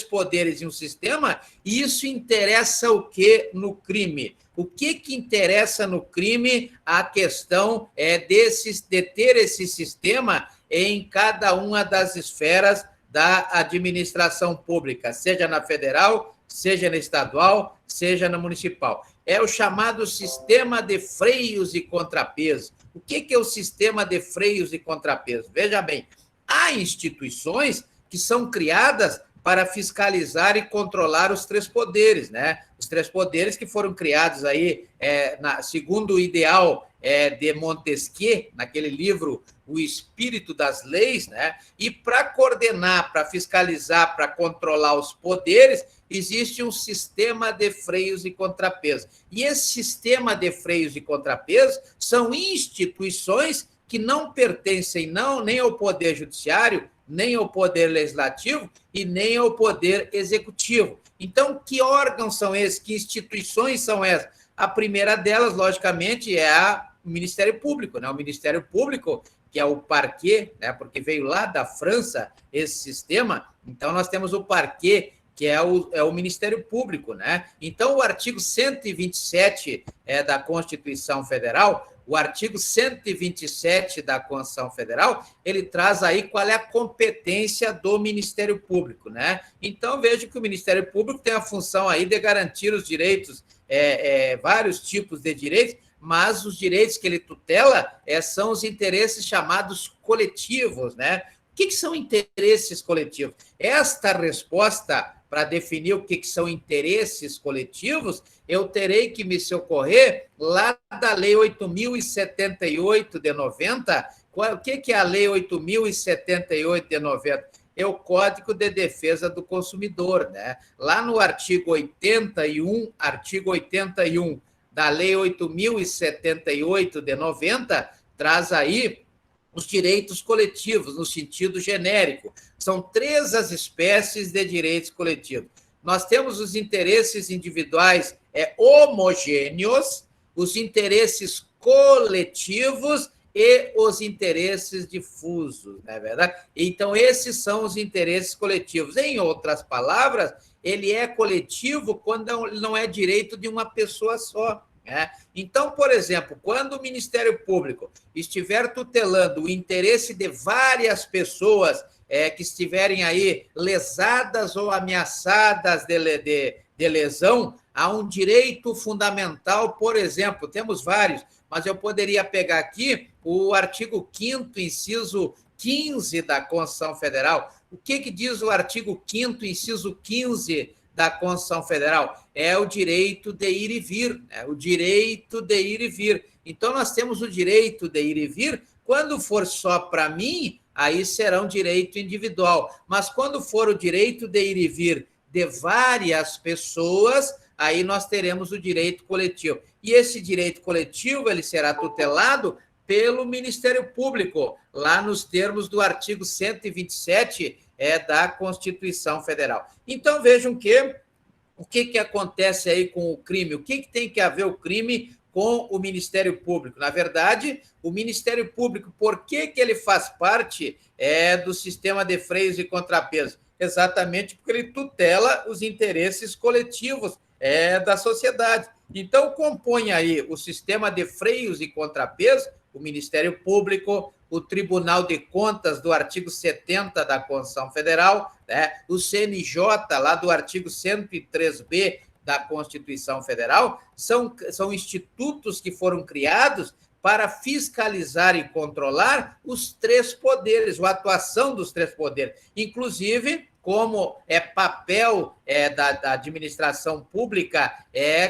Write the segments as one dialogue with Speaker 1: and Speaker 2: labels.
Speaker 1: poderes em um sistema, e isso interessa o que no crime? O que interessa no crime? A questão de ter esse sistema em cada uma das esferas da administração pública, seja na federal, seja na estadual, seja na municipal. É o chamado sistema de freios e contrapesos. O que é o sistema de freios e contrapesos? Veja bem, há instituições que são criadas para fiscalizar e controlar os três poderes, né? Os três poderes que foram criados aí, segundo o ideal de Montesquieu, naquele livro O Espírito das Leis, né? E para coordenar, para fiscalizar, para controlar os poderes, existe um sistema de freios e contrapesos. E esse sistema de freios e contrapesos são instituições que não pertencem nem ao Poder Judiciário, nem ao Poder Legislativo e nem ao Poder Executivo. Então, que órgãos são esses? Que instituições são essas? A primeira delas, logicamente, é o Ministério Público, né? O Ministério Público, que é o Parquet, né? Porque veio lá da França esse sistema. Então, nós temos o Parquet, que é o Ministério Público, né? Então, o artigo 127 da Constituição Federal, o artigo 127 da Constituição Federal, ele traz aí qual é a competência do Ministério Público, né? Então, vejo que o Ministério Público tem a função aí de garantir os direitos, vários tipos de direitos, mas os direitos que ele tutela são os interesses chamados coletivos, né? O que são interesses coletivos? Esta resposta para definir o que são interesses coletivos, eu terei que me socorrer lá da Lei 8.078 de 90. O que é a Lei 8.078 de 90? É o Código de Defesa do Consumidor, né? Lá no artigo 81 da Lei 8.078 de 90, traz aí os direitos coletivos, no sentido genérico. São 3 as espécies de direitos coletivos. Nós temos os interesses individuais homogêneos, os interesses coletivos e os interesses difusos, não é verdade? Então, esses são os interesses coletivos. Em outras palavras, ele é coletivo quando não é direito de uma pessoa só. Então, por exemplo, quando o Ministério Público estiver tutelando o interesse de várias pessoas que estiverem aí lesadas ou ameaçadas de lesão, há um direito fundamental, por exemplo, temos vários, mas eu poderia pegar aqui o artigo 5º, inciso 15 da Constituição Federal. O que diz o artigo 5º, inciso 15 da Constituição Federal? É o direito de ir e vir, o direito de ir e vir. Então, nós temos o direito de ir e vir. Quando for só para mim, aí será um direito individual. Mas quando for o direito de ir e vir de várias pessoas, aí nós teremos o direito coletivo. E esse direito coletivo, ele será tutelado pelo Ministério Público, lá nos termos do artigo 127 da Constituição Federal. Então, vejam o que acontece aí com o crime, o que tem que haver o crime com o Ministério Público. Na verdade, o Ministério Público, por que ele faz parte do sistema de freios e contrapesos? Exatamente porque ele tutela os interesses coletivos da sociedade. Então, compõe aí o sistema de freios e contrapesos, o Ministério Público, o Tribunal de Contas, do artigo 70 da Constituição Federal, né? O CNJ, lá do artigo 103b da Constituição Federal, são institutos que foram criados para fiscalizar e controlar os 3 poderes, a atuação dos 3 poderes. Inclusive, como papel da administração pública,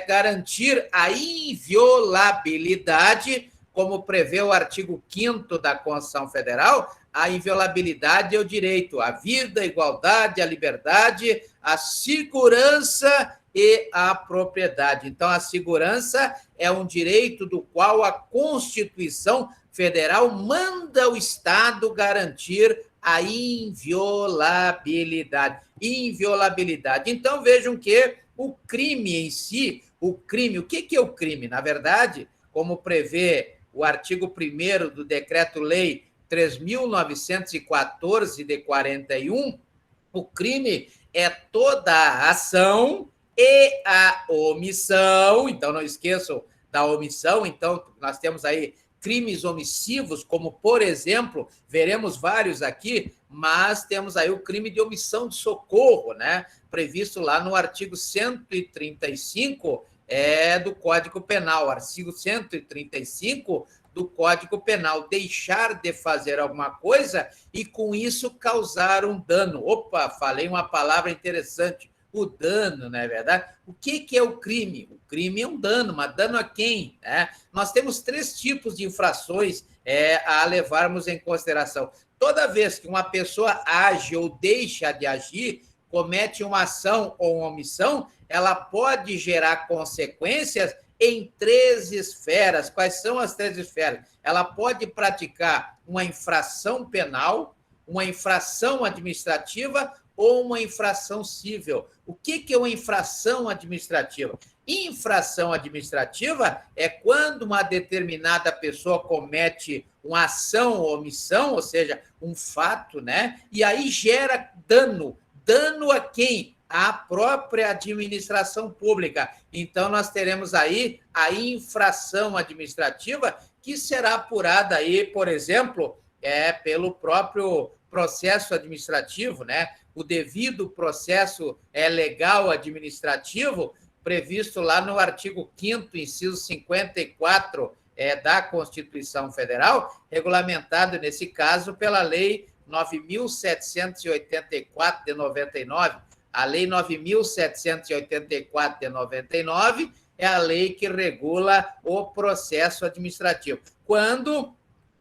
Speaker 1: garantir a inviolabilidade, como prevê o artigo 5º da Constituição Federal, a inviolabilidade é o direito à vida, à igualdade, à liberdade, à segurança e à propriedade. Então, a segurança é um direito do qual a Constituição Federal manda o Estado garantir a inviolabilidade. Inviolabilidade. Então, vejam que o crime em si, o que é o crime? Na verdade, como prevê o artigo 1º do Decreto-Lei 3.914 de 41, o crime é toda a ação e a omissão. Então, não esqueçam da omissão. Então, nós temos aí crimes omissivos, como, por exemplo, veremos vários aqui, mas temos aí o crime de omissão de socorro, né? Previsto lá no artigo 135 do Código Penal. Artigo 135 do Código Penal, deixar de fazer alguma coisa e, com isso, causar um dano. Opa, falei uma palavra interessante. O dano, não é verdade? O que é o crime? O crime é um dano, mas dano a quem? Nós temos 3 tipos de infrações a levarmos em consideração. Toda vez que uma pessoa age ou deixa de agir, comete uma ação ou uma omissão, ela pode gerar consequências em 3 esferas. Quais são as 3 esferas? Ela pode praticar uma infração penal, uma infração administrativa ou uma infração civil. O que é uma infração administrativa? Infração administrativa é quando uma determinada pessoa comete uma ação ou omissão, ou seja, um fato, né? E aí gera dano. Dano a quem? A própria administração pública. Então, nós teremos aí a infração administrativa, que será apurada aí, por exemplo, pelo próprio processo administrativo, né? O devido processo legal administrativo, previsto lá no artigo 5º, inciso 54 da Constituição Federal, regulamentado, nesse caso, pela Lei 9.784 de 99. A Lei 9.784 de 99 é a lei que regula o processo administrativo. Quando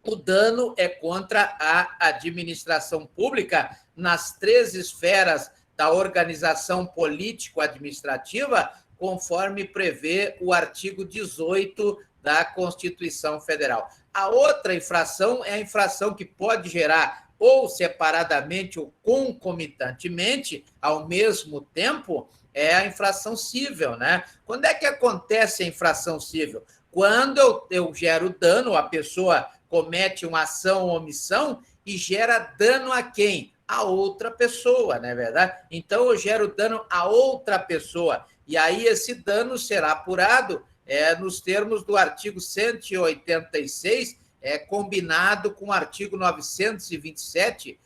Speaker 1: o dano é contra a administração pública nas 3 esferas da organização político-administrativa, conforme prevê o artigo 18 da Constituição Federal. A outra infração é a infração que pode gerar ou separadamente ou concomitantemente, ao mesmo tempo, é a infração civil, né? Quando é que acontece a infração civil? Quando eu gero dano, a pessoa comete uma ação ou omissão e gera dano a quem? A outra pessoa, não é verdade? Então, eu gero dano a outra pessoa. E aí, esse dano será apurado nos termos do artigo 186, combinado com o artigo 927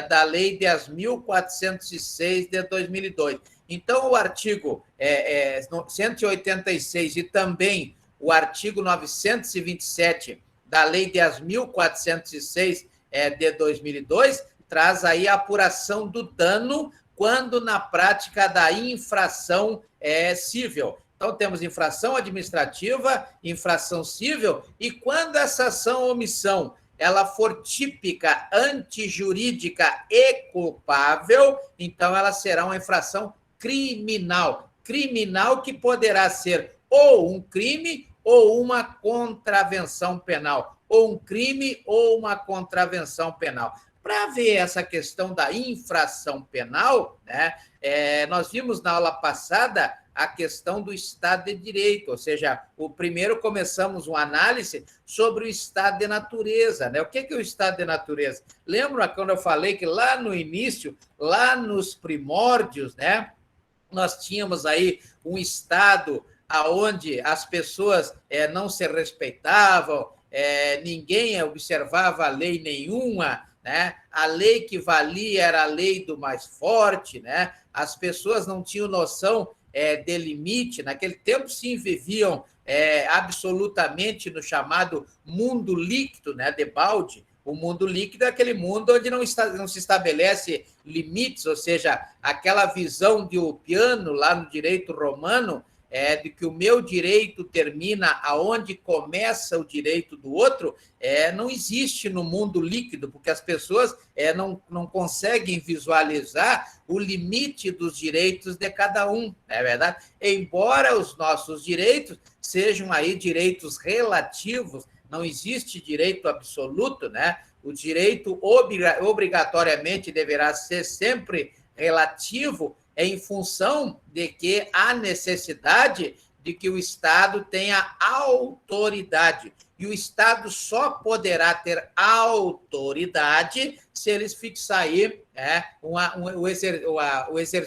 Speaker 1: da Lei 10.406 de 2002. Então, o artigo 186 e também o artigo 927 da Lei 10.406 de 2002 traz aí a apuração do dano quando na prática da infração civil. Então, temos infração administrativa, infração civil, e quando essa ação ou omissão ela for típica, antijurídica e culpável, então ela será uma infração criminal. Criminal que poderá ser ou um crime ou uma contravenção penal. Ou um crime ou uma contravenção penal. Para ver essa questão da infração penal, né, nós vimos na aula passada a questão do Estado de Direito, ou seja, primeiro começamos uma análise sobre o Estado de natureza, né? O que é o Estado de natureza? Lembra quando eu falei que lá no início, lá nos primórdios, né, nós tínhamos aí um Estado onde as pessoas não se respeitavam, ninguém observava lei nenhuma, né? A lei que valia era a lei do mais forte, né? As pessoas não tinham noção de limite. Naquele tempo, sim, viviam absolutamente no chamado mundo líquido, né, de Baldi. O mundo líquido é aquele mundo onde não se estabelece limites, ou seja, aquela visão de Ulpiano, lá no direito romano, de que o meu direito termina aonde começa o direito do outro, não existe no mundo líquido, porque as pessoas não conseguem visualizar o limite dos direitos de cada um, não é verdade? Embora os nossos direitos sejam aí direitos relativos, não existe direito absoluto, né? O direito obrigatoriamente deverá ser sempre relativo, em função de que há necessidade de que o Estado tenha autoridade. E o Estado só poderá ter autoridade se eles fixar aí o exercício